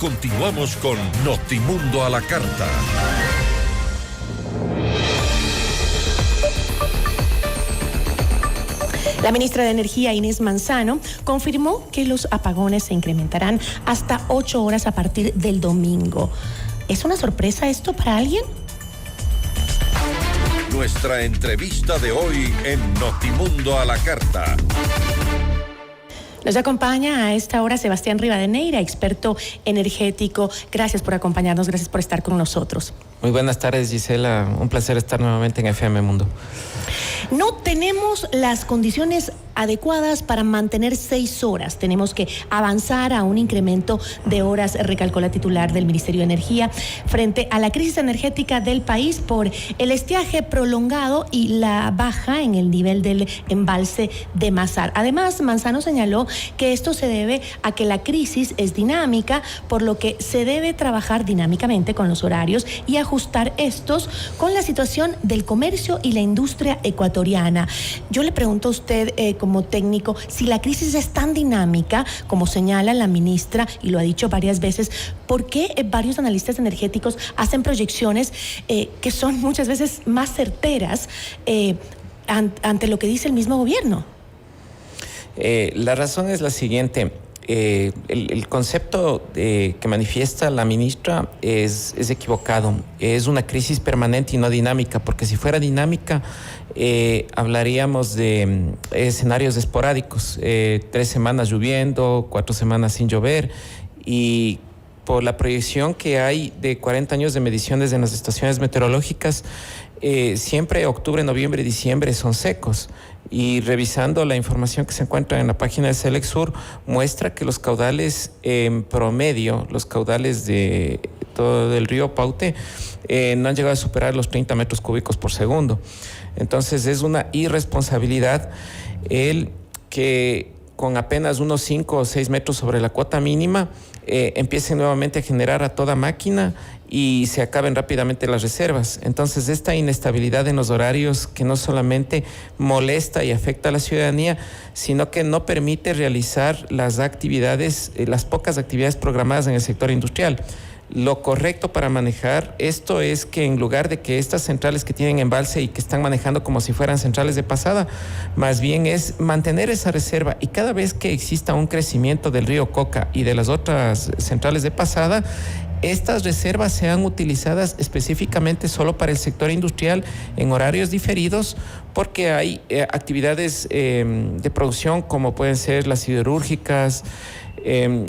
continuamos con Notimundo a la Carta. La ministra de Energía, Inés Manzano, confirmó que los apagones se incrementarán hasta 8 horas a partir del domingo. ¿Es una sorpresa esto para alguien? Nuestra entrevista de hoy en Notimundo a la Carta. Nos acompaña a esta hora Sebastián Rivadeneira, experto energético. Gracias por acompañarnos, gracias por estar con nosotros. Muy buenas tardes, Gisela. Un placer estar nuevamente en FM Mundo. No tenemos las condiciones adecuadas para mantener 6 horas. Tenemos que avanzar a un incremento de horas, recalcó la titular del Ministerio de Energía, frente a la crisis energética del país por el estiaje prolongado y la baja en el nivel del embalse de Mazar. Además, Manzano señaló que esto se debe a que la crisis es dinámica, por lo que se debe trabajar dinámicamente con los horarios y ajustar estos con la situación del comercio y la industria ecuatoriana. Yo le pregunto a usted, como técnico, si la crisis es tan dinámica como señala la ministra y lo ha dicho varias veces, ¿por qué varios analistas energéticos hacen proyecciones que son muchas veces más certeras ante lo que dice el mismo gobierno? La razón es la siguiente. El concepto que manifiesta la ministra es equivocado. Es una crisis permanente y no dinámica, porque si fuera dinámica hablaríamos de escenarios esporádicos, 3 semanas lloviendo, 4 semanas sin llover, y por la proyección que hay de 40 años de mediciones en las estaciones meteorológicas, siempre octubre, noviembre y diciembre son secos. Y revisando la información que se encuentra en la página de Selexur, muestra que los caudales en promedio, los caudales de todo el río Paute, no han llegado a superar los 30 metros cúbicos por segundo. Entonces es una irresponsabilidad el que con apenas unos 5 o 6 metros sobre la cuota mínima empiecen nuevamente a generar a toda máquina y se acaben rápidamente las reservas. Entonces esta inestabilidad en los horarios, que no solamente molesta y afecta a la ciudadanía, sino que no permite realizar las actividades, las pocas actividades programadas en el sector industrial. Lo correcto para manejar esto es que, en lugar de que estas centrales que tienen embalse y que están manejando como si fueran centrales de pasada, más bien es mantener esa reserva, y cada vez que exista un crecimiento del río Coca y de las otras centrales de pasada, estas reservas sean utilizadas específicamente solo para el sector industrial en horarios diferidos, porque hay actividades de producción como pueden ser las siderúrgicas,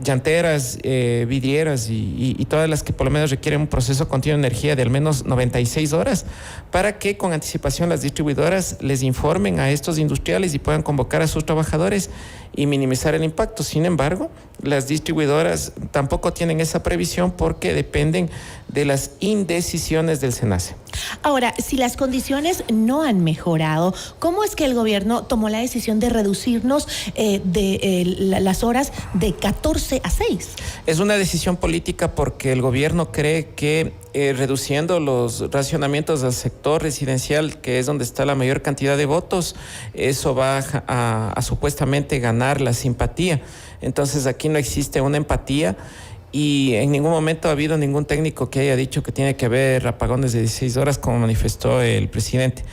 llanteras, vidrieras y todas las que por lo menos requieren un proceso continuo de energía de al menos 96 horas, para que con anticipación las distribuidoras les informen a estos industriales y puedan convocar a sus trabajadores y minimizar el impacto. Sin embargo, las distribuidoras tampoco tienen esa previsión porque dependen de las indecisiones del SENACE. Ahora, si las condiciones no han mejorado, ¿cómo es que el gobierno tomó la decisión de reducirnos las horas de 14 a 6? Es una decisión política, porque el gobierno cree que reduciendo los racionamientos del sector residencial, que es donde está la mayor cantidad de votos, eso va a supuestamente ganar la simpatía. Entonces aquí no existe una empatía, y en ningún momento ha habido ningún técnico que haya dicho que tiene que haber apagones de 16 horas, como manifestó el presidente.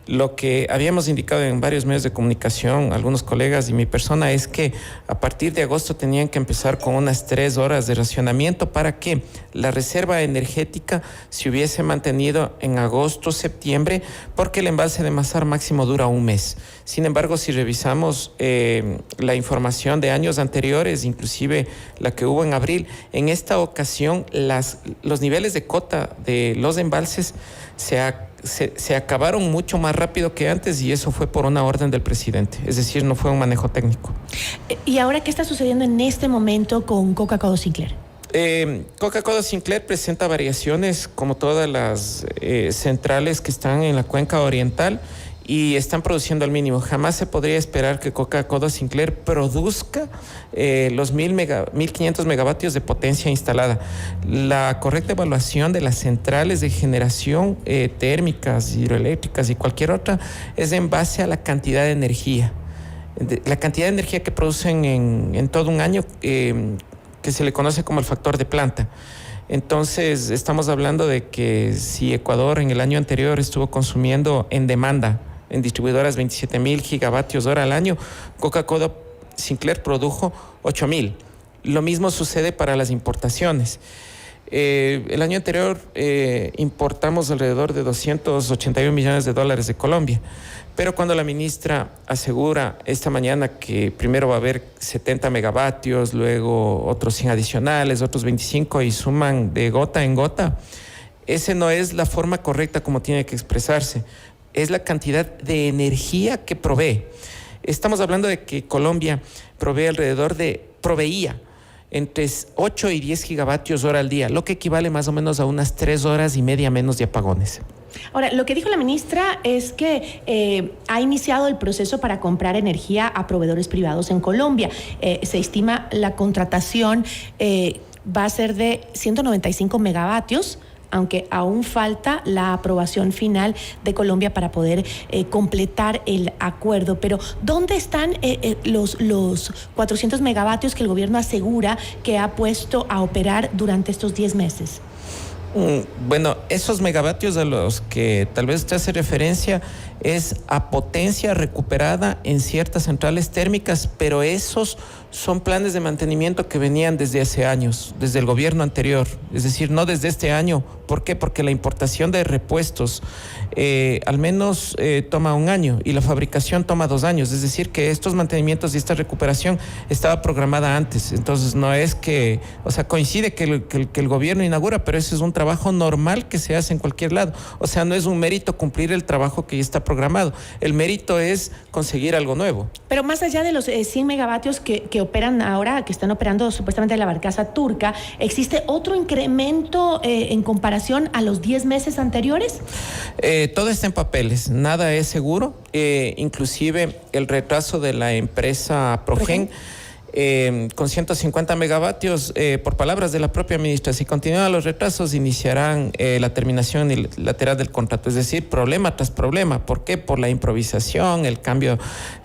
Lo que habíamos indicado en varios medios de comunicación, algunos colegas y mi persona, es que a partir de agosto tenían que empezar con unas 3 horas de racionamiento para que la reserva energética se hubiese mantenido en agosto, septiembre, porque el embalse de Mazar máximo dura un mes. Sin embargo, si revisamos la información de años anteriores, inclusive la que hubo en abril, en esta ocasión los niveles de cota de los embalses se acabaron mucho más rápido que antes, y eso fue por una orden del presidente, es decir, no fue un manejo técnico. ¿Y ahora qué está sucediendo en este momento con Coca-Cola Sinclair? Coca-Cola Sinclair presenta variaciones como todas las centrales que están en la cuenca oriental, y están produciendo al mínimo. Jamás se podría esperar que Coca-Cola Sinclair produzca los 1.500 megavatios de potencia instalada. La correcta evaluación de las centrales de generación térmicas, hidroeléctricas y cualquier otra es en base a la cantidad de energía. La cantidad de energía que producen en todo un año, que que se le conoce como el factor de planta. Entonces, estamos hablando de que si Ecuador en el año anterior estuvo consumiendo en demanda, en distribuidoras, 27.000 gigavatios hora al año, Coca-Cola Sinclair produjo 8.000. Lo mismo sucede para las importaciones. El año anterior importamos alrededor de $281 millones de Colombia, pero cuando la ministra asegura esta mañana que primero va a haber 70 megavatios, luego otros 100 adicionales, otros 25 y suman de gota en gota, esa no es la forma correcta como tiene que expresarse, es la cantidad de energía que provee. Estamos hablando de que Colombia proveía entre 8 y 10 gigavatios hora al día, lo que equivale más o menos a unas 3 horas y media menos de apagones. Ahora, lo que dijo la ministra es que ha iniciado el proceso para comprar energía a proveedores privados en Colombia. Se estima la contratación va a ser de 195 megavatios, aunque aún falta la aprobación final de Colombia para poder completar el acuerdo. Pero, ¿dónde están los 400 megavatios que el gobierno asegura que ha puesto a operar durante estos 10 meses? Bueno, esos megavatios a los que tal vez usted hace referencia es a potencia recuperada en ciertas centrales térmicas, pero esos son planes de mantenimiento que venían desde hace años, desde el gobierno anterior, es decir, no desde este año. ¿Por qué? Porque la importación de repuestos al menos toma 1 año y la fabricación toma 2 años, es decir, que estos mantenimientos y esta recuperación estaba programada antes. Entonces no es que, o sea, coincide que el gobierno inaugura, pero eso es un trabajo normal que se hace en cualquier lado. O sea, no es un mérito cumplir el trabajo que ya está programado, el mérito es conseguir algo nuevo. Pero más allá de los 100 megavatios que operan ahora, que están operando supuestamente la barcaza turca, ¿existe otro incremento en comparación a los 10 meses anteriores? Todo está en papeles, nada es seguro, inclusive el retraso de la empresa Progen. Con 150 megavatios, por palabras de la propia ministra, si continúan los retrasos, iniciarán la terminación unilateral del contrato, es decir, problema tras problema. ¿Por qué? Por la improvisación, el cambio,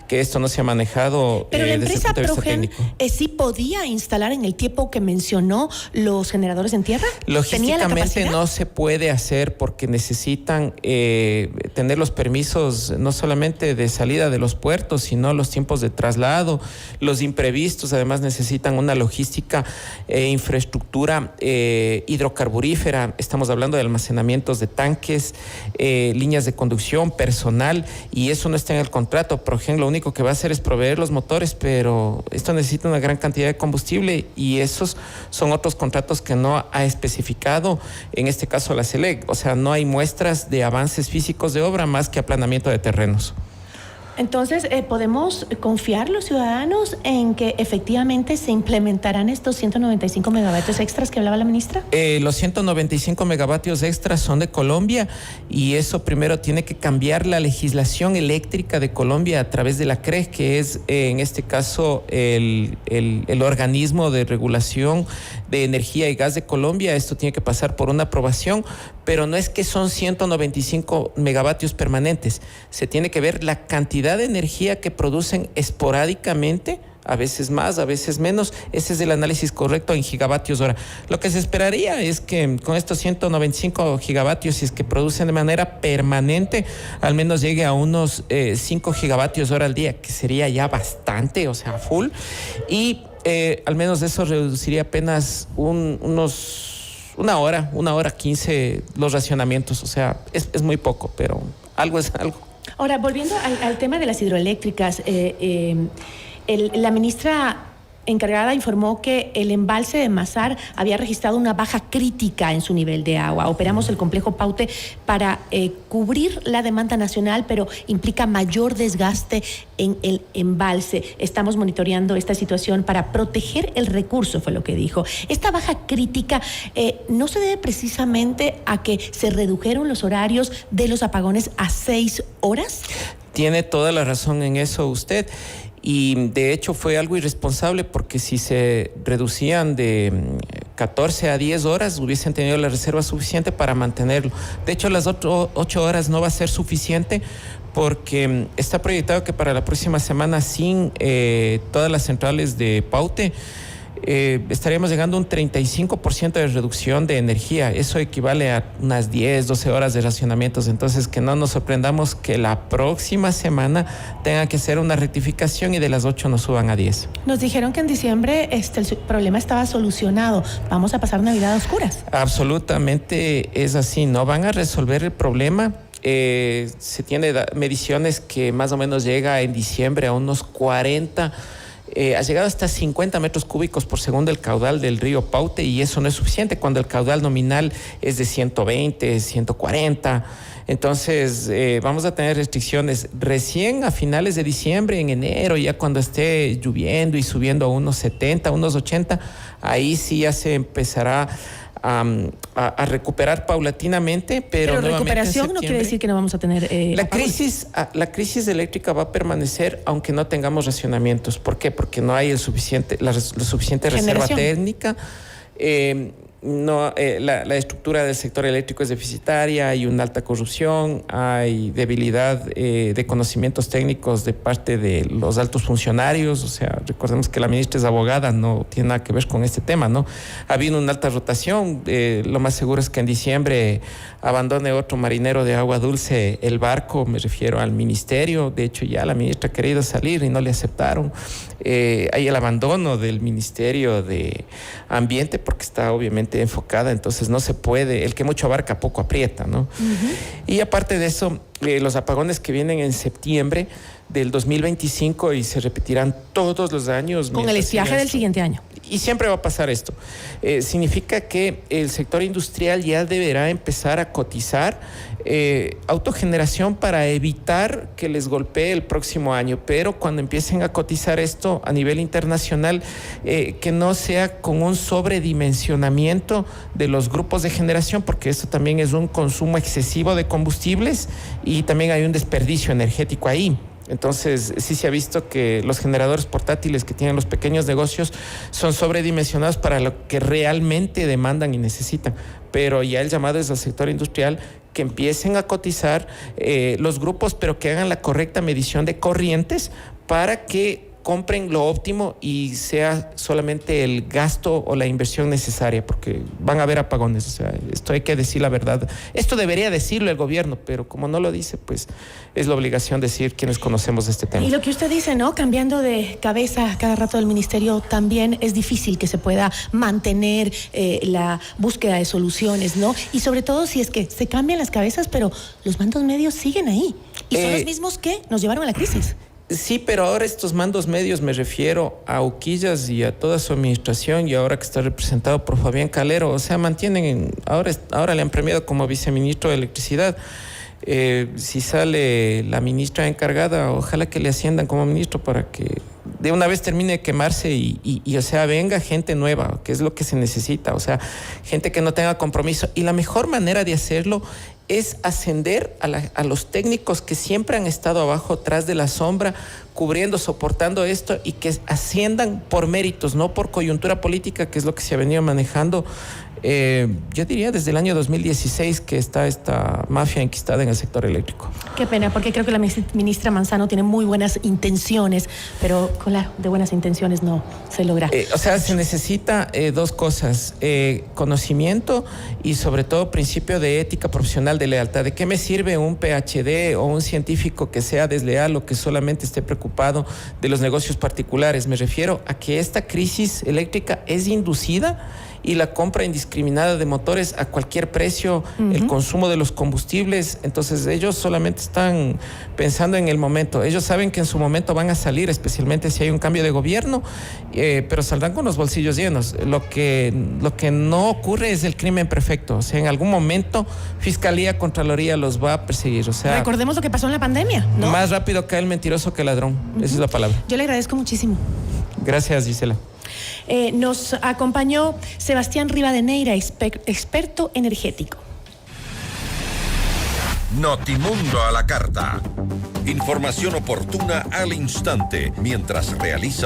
que esto no se ha manejado. Pero la empresa Progen sí podía instalar en el tiempo que mencionó los generadores en tierra. Logísticamente no se puede hacer porque necesitan tener los permisos no solamente de salida de los puertos, sino los tiempos de traslado, los imprevistos. Además necesitan una logística infraestructura hidrocarburífera. Estamos hablando de almacenamientos de tanques, líneas de conducción, personal, y eso no está en el contrato. Progen lo único que va a hacer es proveer los motores, pero esto necesita una gran cantidad de combustible y esos son otros contratos que no ha especificado, en este caso la SELEC. O sea, no hay muestras de avances físicos de obra más que aplanamiento de terrenos. Entonces, ¿podemos confiar los ciudadanos en que efectivamente se implementarán estos 195 megavatios extras que hablaba la ministra? Los 195 megavatios extras son de Colombia y eso primero tiene que cambiar la legislación eléctrica de Colombia a través de la CREG, que es en este caso el organismo de regulación de energía y gas de Colombia. Esto tiene que pasar por una aprobación, pero no es que son 195 megavatios permanentes. Se tiene que ver la cantidad de energía que producen esporádicamente, a veces más, a veces menos. Ese es el análisis correcto en gigavatios hora. Lo que se esperaría es que con estos 195 gigavatios, si es que producen de manera permanente, al menos llegue a unos 5 gigavatios hora al día, que sería ya bastante, o sea, full. Y al menos eso reduciría apenas una hora 15 los racionamientos. O sea, es muy poco, pero algo es algo. Ahora, volviendo al tema de las hidroeléctricas, la ministra encargada informó que el embalse de Mazar había registrado una baja crítica en su nivel de agua. Operamos el complejo Paute para cubrir la demanda nacional, pero implica mayor desgaste en el embalse. Estamos monitoreando esta situación para proteger el recurso, fue lo que dijo. Esta baja crítica no se debe precisamente a que se redujeron los horarios de los apagones a 6 horas. Tiene toda la razón en eso usted. Y de hecho fue algo irresponsable porque si se reducían de 14 a 10 horas hubiesen tenido la reserva suficiente para mantenerlo. De hecho las 8 horas no va a ser suficiente porque está proyectado que para la próxima semana sin todas las centrales de Paute estaríamos llegando a un 35% de reducción de energía. Eso equivale a unas 10, 12 horas de racionamientos. Entonces, que no nos sorprendamos que la próxima semana tenga que hacer una rectificación y de las 8 nos suban a 10. Nos dijeron que en diciembre el problema estaba solucionado. Vamos a pasar Navidad a oscuras. Absolutamente es así. No van a resolver el problema. Se tiene mediciones que más o menos llega en diciembre a unos 40, ha llegado hasta 50 metros cúbicos por segundo el caudal del río Paute, y eso no es suficiente cuando el caudal nominal es de 120, 140. Entonces vamos a tener restricciones recién a finales de diciembre, en enero, ya cuando esté lloviendo y subiendo a unos 70, unos 80, ahí sí ya se empezará a recuperar paulatinamente, pero recuperación no quiere decir que no vamos a tener la crisis eléctrica va a permanecer aunque no tengamos racionamientos. ¿Por qué? Porque no hay la suficiente reserva técnica. La estructura del sector eléctrico es deficitaria, hay una alta corrupción, hay debilidad de conocimientos técnicos de parte de los altos funcionarios. O sea, recordemos que la ministra es abogada, no tiene nada que ver con este tema, ¿no? Ha habido una alta rotación. Lo más seguro es que en diciembre abandone otro marinero de agua dulce el barco, me refiero al ministerio. De hecho, ya la ministra ha querido salir y no le aceptaron. Hay el abandono del Ministerio de Ambiente porque está obviamente enfocada, entonces no se puede, el que mucho abarca poco aprieta, ¿no? Y aparte de eso, los apagones que vienen en septiembre del 2025 y se repetirán todos los años. Con el estiaje del siguiente año. Y siempre va a pasar esto. Significa que el sector industrial ya deberá empezar a cotizar autogeneración para evitar que les golpee el próximo año. Pero cuando empiecen a cotizar esto a nivel internacional, que no sea con un sobredimensionamiento de los grupos de generación, porque eso también es un consumo excesivo de combustibles y también hay un desperdicio energético ahí. Entonces, sí se ha visto que los generadores portátiles que tienen los pequeños negocios son sobredimensionados para lo que realmente demandan y necesitan. Pero ya el llamado es al sector industrial que empiecen a cotizar los grupos, pero que hagan la correcta medición de corrientes para que compren lo óptimo y sea solamente el gasto o la inversión necesaria, porque van a haber apagones. O sea, esto hay que decir la verdad. Esto debería decirlo el gobierno, pero como no lo dice, pues es la obligación decir quienes conocemos de este tema. Y lo que usted dice, ¿no? Cambiando de cabeza cada rato del ministerio, también es difícil que se pueda mantener la búsqueda de soluciones, ¿no? Y sobre todo si es que se cambian las cabezas, pero los mandos medios siguen ahí. Y son los mismos que nos llevaron a la crisis. Sí, pero ahora estos mandos medios, me refiero a Uquillas y a toda su administración, y ahora que está representado por Fabián Calero, o sea, mantienen, ahora le han premiado como viceministro de Electricidad. Si sale la ministra encargada, ojalá que le asciendan como ministro para que de una vez termine de quemarse y o sea, venga gente nueva, que es lo que se necesita, o sea, gente que no tenga compromiso. Y la mejor manera de hacerlo es ascender a los técnicos que siempre han estado abajo, tras de la sombra, cubriendo, soportando esto, y que asciendan por méritos, no por coyuntura política, que es lo que se ha venido manejando. Yo diría desde el año 2016 que está esta mafia enquistada en el sector eléctrico. Qué pena, porque creo que la ministra Manzano tiene muy buenas intenciones, pero de buenas intenciones no se logra. O sea, se necesita dos cosas, conocimiento y sobre todo principio de ética profesional, de lealtad. ¿De qué me sirve un PhD o un científico que sea desleal o que solamente esté preocupado de los negocios particulares? Me refiero a que esta crisis eléctrica es inducida, y la compra indiscriminada de motores a cualquier precio, el consumo de los combustibles. Entonces ellos solamente están pensando en el momento. Ellos saben que en su momento van a salir, especialmente si hay un cambio de gobierno, pero saldrán con los bolsillos llenos. Lo que no ocurre es el crimen perfecto. O sea, en algún momento Fiscalía, Contraloría los va a perseguir. O sea, recordemos lo que pasó en la pandemia, ¿no? Más rápido cae el mentiroso que el ladrón. Esa es la palabra. Yo le agradezco muchísimo. Gracias, Gisela. Nos acompañó Sebastián Rivadeneira, experto energético. Notimundo a la carta. Información oportuna al instante mientras realiza